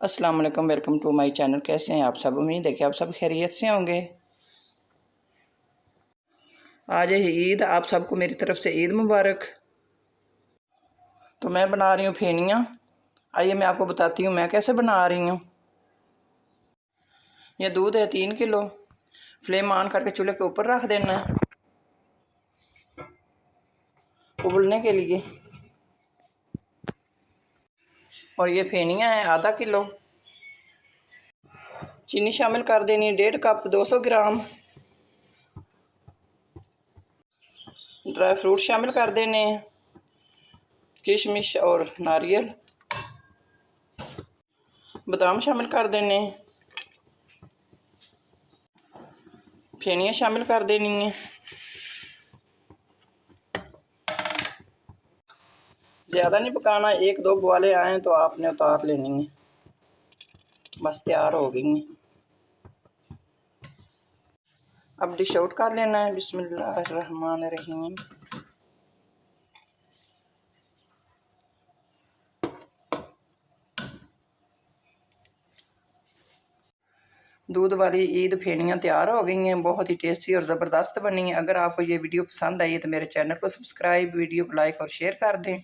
अस्सलाम वालेकुम, welcome to my channel. कैसे हैं आप सब? उम्मीद है कि आप सब खैरियत से होंगे। आज है ईद, आप सबको मेरी तरफ से ईद मुबारक। तो मैं बना रही हूँ फेनियाँ। आइए मैं आपको बताती हूँ मैं कैसे बना रही हूँ। ये दूध है 3 किलो। फ्लेम ऑन करके चूल्हे के ऊपर रख देना है उबलने के लिए। और ये फेनियाँ हैं आधा किलो। चीनी शामिल कर देनी है 1.5 कप 200 ग्राम। ड्राई फ्रूट शामिल कर देने हैं, किशमिश और नारियल। बादाम शामिल कर देने हैं। फेनियाँ शामिल कर देनी है। ज़्यादा नहीं पकाना, 1-2 बुआले आए तो आपने उतार लेनी है, बस तैयार हो गई हैं। अब डिश आउट कर लेना है। बिस्मिल्लाहिर्रहमानिर्रहीम। दूध वाली ईद फेनियाँ तैयार हो गई हैं, बहुत ही टेस्टी और ज़बरदस्त बनी है। अगर आपको ये वीडियो पसंद आई है तो मेरे चैनल को सब्सक्राइब, वीडियो को लाइक और शेयर कर दें।